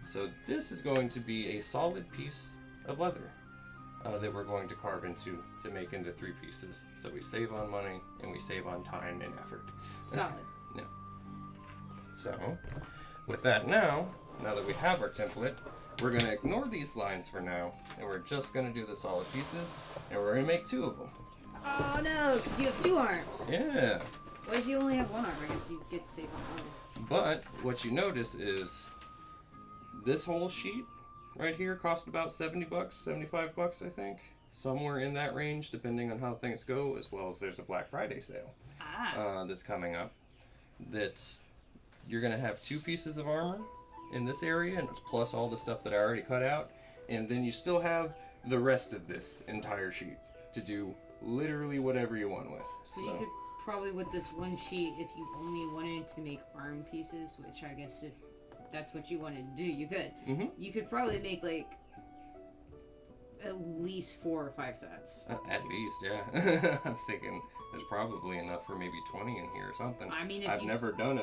So this is going to be a solid piece of leather that we're going to carve into to make into 3 pieces. So we save on money and we save on time and effort. Solid. Yeah. So with that now that we have our template, we're going to ignore these lines for now, and we're just going to do the solid pieces, and we're going to make 2 of them. Oh no, because you have 2 arms. Yeah. What if you only have 1 arm? I guess you get to save on one. But what you notice is this whole sheet right here cost about $70, $75, I think. Somewhere in that range, depending on how things go, as well as there's a Black Friday sale that's coming up. That you're going to have 2 pieces of armor in this area, and plus all the stuff that I already cut out. And then you still have the rest of this entire sheet to do literally whatever you want with. So you could probably, with this one sheet, if you only wanted to make arm pieces, which I guess if that's what you wanted to do, you could. Mm-hmm. You could probably make like at least 4 or 5 sets. At least, yeah. I'm thinking there's probably enough for maybe 20 in here or something. I mean, if I've never done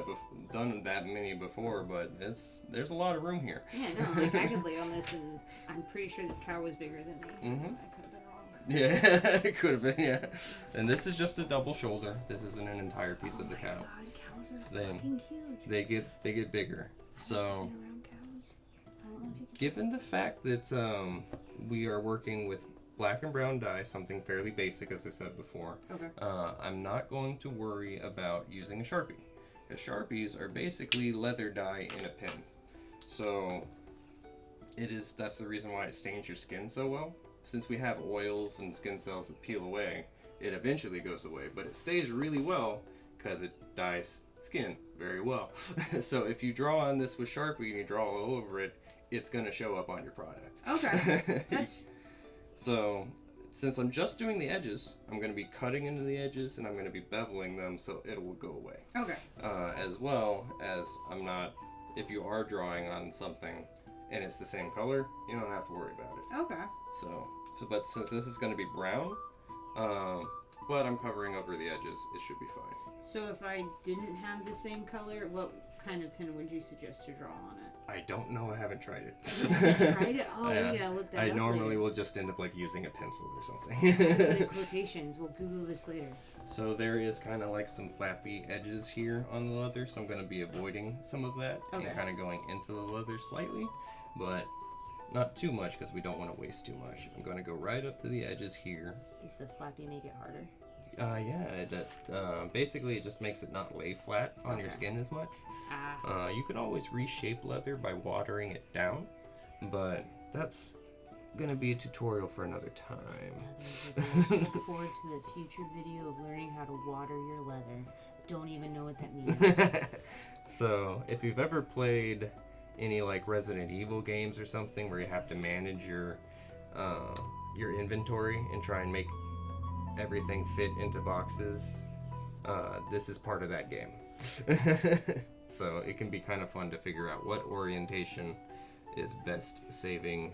that many before, but there's a lot of room here. Yeah, no, like I could lay on this, and I'm pretty sure this cow was bigger than me. Mm-hmm. I could have been wrong. Yeah, it could have been, yeah. And this is just a double shoulder. This isn't an entire piece of the cow. God, cows are fucking huge. They get bigger. So, Around cows. I don't know if you can. given the fact that we are working with black and brown dye, something fairly basic, as I said before, Okay. I'm not going to worry about using a Sharpie. Because Sharpies are basically leather dye in a pen. So, that's the reason why it stains your skin so well. Since we have oils and skin cells that peel away, it eventually goes away. But it stays really well because it dyes skin very well. So if you draw on this with Sharpie and you draw all over it, it's going to show up on your product. Okay. That's... So since I'm just doing the edges, I'm going to be cutting into the edges and I'm going to be beveling them so it will go away. Okay. As well as if you are drawing on something and it's the same color, you don't have to worry about it. Okay. But since this is going to be brown, but I'm covering over the edges, it should be fine. So if I didn't have the same color, what kind of pen would you suggest to draw on it? I don't know. I haven't tried it. You haven't tried it? Oh, Yeah. we gotta look that I up normally later. will just end up like using a pencil or something. Put in quotations. We'll Google this later. So there is kind of like some flappy edges here on the leather, so I'm going to be avoiding some of that Okay. and kind of going into the leather slightly, but not too much because we don't want to waste too much. I'm going to go right up to the edges here. Does the flappy make it harder? Basically it just makes it not lay flat on your Okay. skin as much. Ah. You can always reshape leather by watering it down, but that's gonna be a tutorial for another time. Look forward to the future video of learning how to water your leather. Don't even know what that means. So if you've ever played any like Resident Evil games or something where you have to manage your inventory and try and make everything fit into boxes, this is part of that game. So it can be kind of fun to figure out what orientation is best saving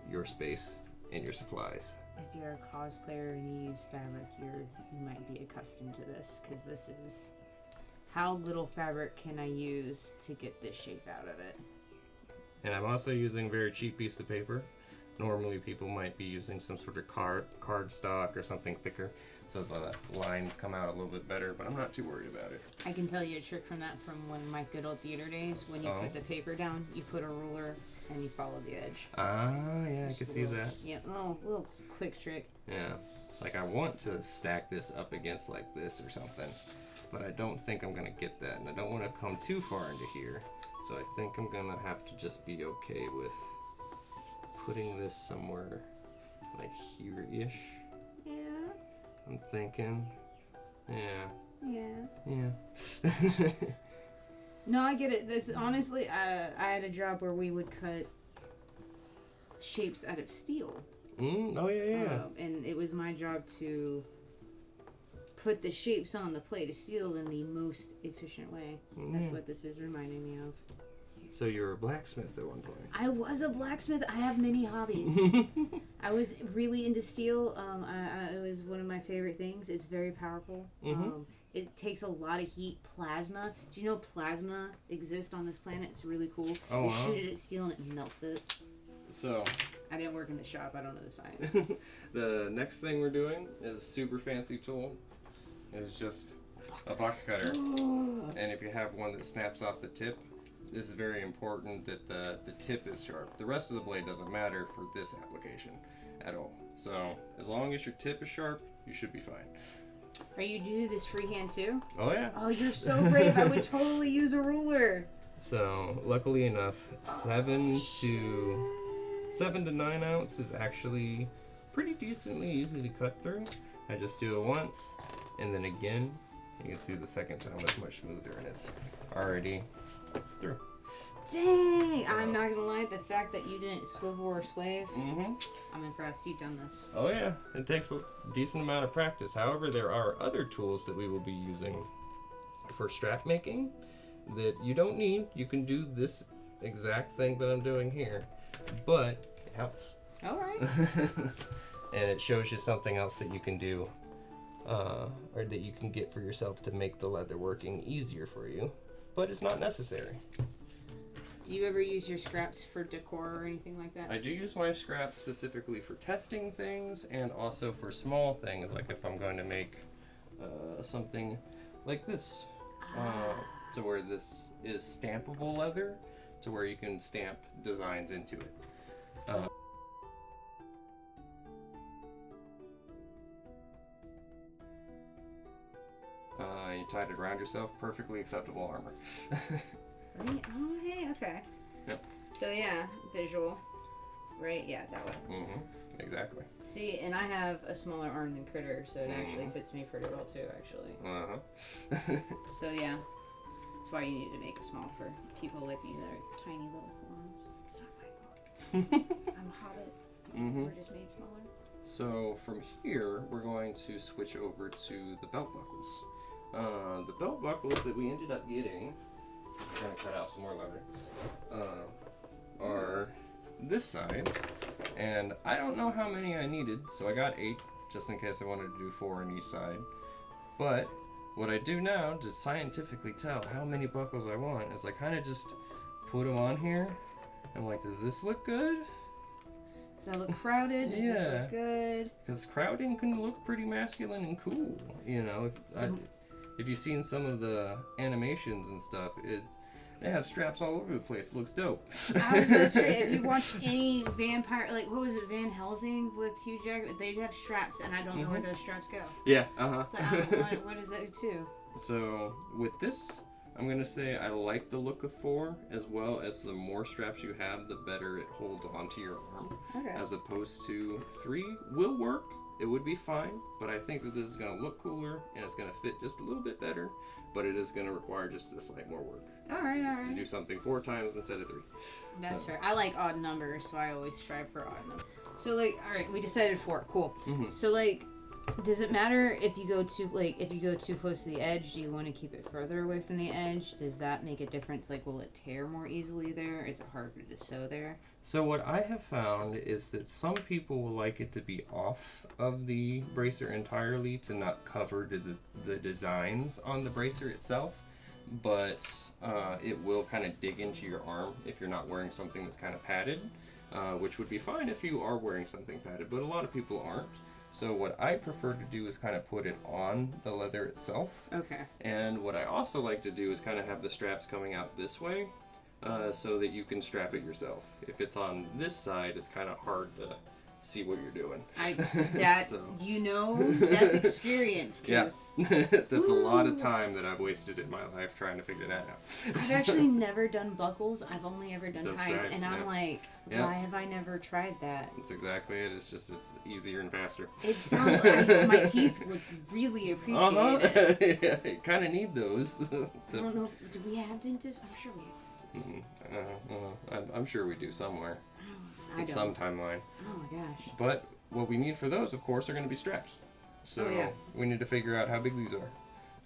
your space and your supplies. If you're a cosplayer and you use fabric, you might be accustomed to this, because this is how little fabric can I use to get this shape out of it. And I'm also using a very cheap piece of paper. Normally people might be using some sort of cardstock or something thicker, so the lines come out a little bit better, but I'm not too worried about it. I can tell you a trick from that from one of my good old theater days. When you put the paper down, you put a ruler and you follow the edge. Ah, yeah, I can see that. Yeah, little quick trick. Yeah, it's like I want to stack this up against like this or something, but I don't think I'm gonna get that, and I don't want to come too far into here, so I think I'm gonna have to just be okay with putting this somewhere like here-ish. Yeah. I'm thinking. Yeah. Yeah. No, I get it. This honestly, I had a job where we would cut shapes out of steel. Oh yeah. And it was my job to put the shapes on the plate of steel in the most efficient way. That's what this is reminding me of. So you were a blacksmith at one point. I was a blacksmith. I have many hobbies. I was really into steel. It was one of my favorite things. It's very powerful. it takes a lot of heat. Plasma. Do you know plasma exists on this planet? It's really cool. Oh, you wow. shoot it at steel and it melts it. So, I didn't work in the shop. I don't know the science. the next thing we're doing is a super fancy tool. It's just a box cutter. And if you have one that snaps off the tip, this is very important that the tip is sharp. The rest of the blade doesn't matter for this application at all. So as long as your tip is sharp, you should be fine. Are you do this freehand too? Oh yeah. Oh, you're so brave. I would totally use a ruler. So luckily enough, 7 to 9 ounce is actually pretty decently easy to cut through. I just do it once and then again. You can see the second time it's much smoother and it's already through. Dang! I'm not gonna lie, the fact that you didn't swivel or swave, Mm-hmm. I'm impressed. You've done this. Oh yeah, it takes a decent amount of practice. However, there are other tools that we will be using for strap making that you don't need. You can do this exact thing that I'm doing here, but it helps. All right. And it shows you something else that you can do, or that you can get for yourself to make the leather working easier for you, but it's not necessary. Do you ever use your scraps for decor or anything like that? I do use my scraps specifically for testing things and also for small things, like if I'm going to make something like this, to where this is stampable leather, to where you can stamp designs into it. You tied it around yourself, perfectly acceptable armor. Right? Oh, hey, okay. Yep. So yeah, visual. Right? Yeah, that way. Mm-hmm. Exactly. See, and I have a smaller arm than Critter, so it actually fits me pretty well too, actually. Uh-huh. So yeah, that's why you need to make it small for people like me that are tiny little arms. It's not my fault. I'm a hobbit. Mm-hmm. We're just made smaller. So from here, we're going to switch over to the belt buckles. The belt buckles that we ended up getting, I'm trying to cut out some more leather, are this size, and I don't know how many I needed, so I got 8, just in case I wanted to do 4 on each side. But what I do now to scientifically tell how many buckles I want is I kind of just put them on here. I'm like, does this look good? Does that look crowded? Does this Yeah. look good? Because crowding can look pretty masculine and cool, you know. If you've seen some of the animations and stuff, they have straps all over the place. It looks dope. I was gonna say, if you watched any vampire, like what was it, Van Helsing with Hugh Jackman, they'd have straps, and I don't know where those straps go. Yeah, uh-huh. It's like, I don't know, what is that too? So with this, I'm going to say I like the look of 4, as well as the more straps you have, the better it holds onto your arm. Okay. As opposed to 3 will work. It would be fine, but I think that this is going to look cooler, and it's going to fit just a little bit better, but it is going to require just a slight more work. Alright, Just to alright. do something 4 times instead of 3. That's So- fair. I like odd numbers, so I always strive for odd numbers. So like, alright, we decided 4. Cool. Mhm. So like, does it matter if you go too close to the edge? Do you want to keep it further away from the edge? Does that make a difference? Like, will it tear more easily there? Is it harder to sew there? So what I have found is that some people will like it to be off of the bracer entirely to not cover the designs on the bracer itself, but it will kind of dig into your arm if you're not wearing something that's kind of padded, which would be fine if you are wearing something padded, but a lot of people aren't. So what I prefer to do is kind of put it on the leather itself. Okay. And what I also like to do is kind of have the straps coming out this way, so that you can strap it yourself. If it's on this side, it's kind of hard to see what you're doing. That's experience. Yeah, 'Cause that's a lot of time that I've wasted in my life trying to figure that out. I've actually never done buckles. I've only ever done Done ties, stripes, and I'm yeah. like, Yeah. why have I never tried that? That's exactly it. It's easier and faster. It sounds like my teeth would really appreciate it. Yeah, you kind of need those. I don't know. Do we have dentists? I'm sure we have dentists. I'm sure we do somewhere. I in don't. some timeline. Oh my gosh. But what we need for those, of course, are going to be straps. So Oh, yeah. we need to figure out how big these are.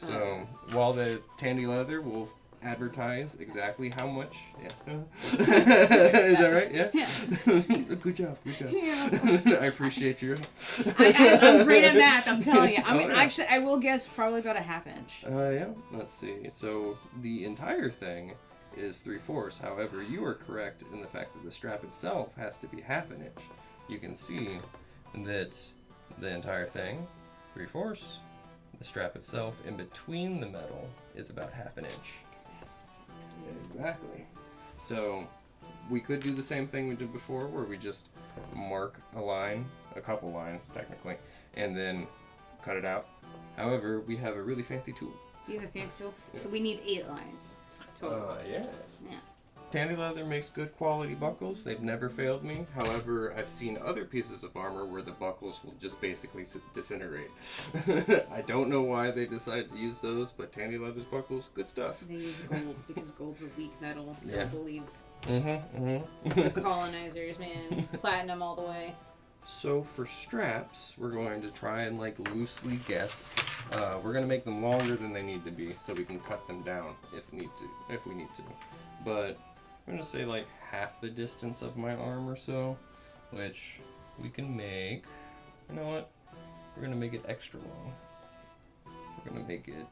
So while the Tandy leather will advertise exactly how much. Yeah. Is that right? Yeah. Yeah. Good job. Yeah. I appreciate your. I'm great at math. I'm telling you. I mean, Oh, yeah. actually, I will guess probably about a ½ inch. Yeah. Let's see. So the entire thing is 3/4. However, you are correct in the fact that the strap itself has to be ½ inch. You can see that the entire thing, 3/4. The strap itself in between the metal is about ½ inch. Exactly. So we could do the same thing we did before, where we just mark a line, a couple lines technically, and then cut it out. However, we have a really fancy tool. You have a fancy tool? So we need 8 lines total. Yes. Yeah. Tandy Leather makes good quality buckles. They've never failed me. However, I've seen other pieces of armor where the buckles will just basically disintegrate. I don't know why they decided to use those, but Tandy Leather's buckles, good stuff. They use gold because gold's a weak metal. Yeah. I believe. Mm-hmm. The colonizers, man. Platinum all the way. So for straps, we're going to try and like loosely guess. We're gonna make them longer than they need to be, so we can cut them down if we need to. But I'm gonna say like half the distance of my arm or so, which we can make. You know what? We're gonna make it extra long. We're gonna make it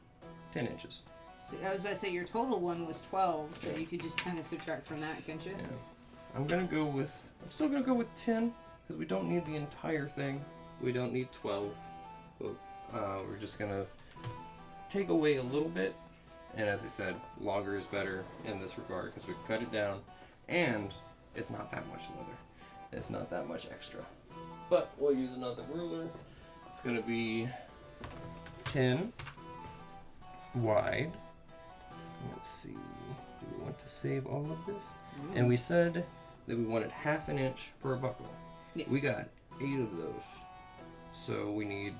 10 inches. So I was about to say your total one was 12, so you could just kind of subtract from that, can't you? Yeah. I'm still gonna go with 10, because we don't need the entire thing. We don't need 12. But we're just gonna take away a little bit. And as I said, longer is better in this regard, because we cut it down, and it's not that much leather. It's not that much extra. But we'll use another ruler. It's gonna be 10 wide. Let's see, do we want to save all of this? And we said that we wanted ½ an inch for a buckle. Yeah. We got 8 of those. So we need,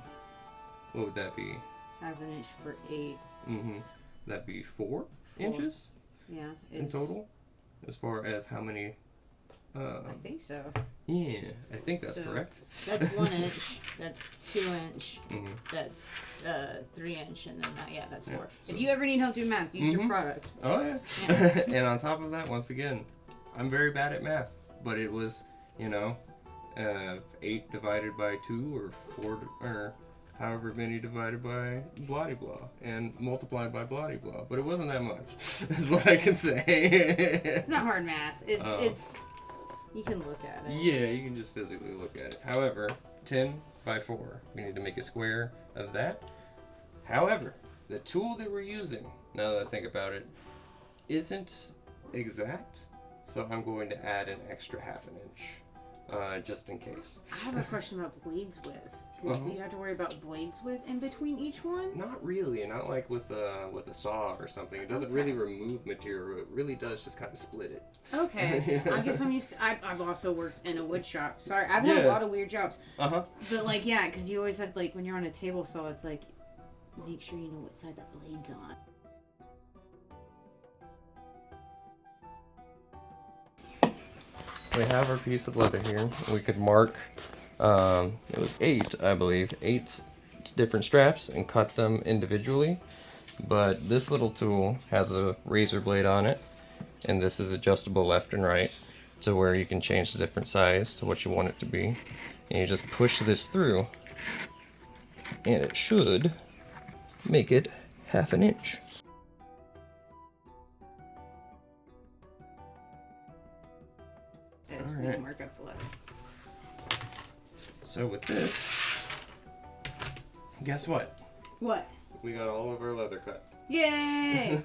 what would that be? ½ an inch for 8. Mm-hmm. That'd be 4 inches Yeah. in total, as far as how many. I think so. Yeah, I think that's So, correct. That's 1 inch. That's 2 inch. Mm-hmm. That's 3 inch, and then that's 4. Yeah, so- If you ever need help doing math, use your product. Oh yeah. Yeah. And on top of that, once again, I'm very bad at math, but it was, 8 divided by 2 or 4 or however many divided by blah blah and multiplied by blah blah. But it wasn't that much. Is what I can say. It's not hard math. It's you can look at it. Yeah, you can just physically look at it. However, 10 by 4. We need to make a square of that. However, the tool that we're using, now that I think about it, isn't exact. So I'm going to add an extra ½ an inch, just in case. I have a question about blades width. 'Cause do you have to worry about blades width in between each one? Not really, not like with a saw or something. It doesn't really remove material. It really does just kind of split it. Okay. I guess I'm used to. I've also worked in a wood shop. Sorry, I've had a lot of weird jobs. Uh-huh. But because you always have to, when you're on a table saw, it's like, make sure you know what side that blade's on. We have our piece of leather here. We could mark, it was 8, I believe, 8 different straps and cut them individually. But this little tool has a razor blade on it, and this is adjustable left and right to where you can change the different size to what you want it to be. And you just push this through, and it should make it ½ an inch. As we can mark up the leather. So with this, guess what? What? We got all of our leather cut. Yay!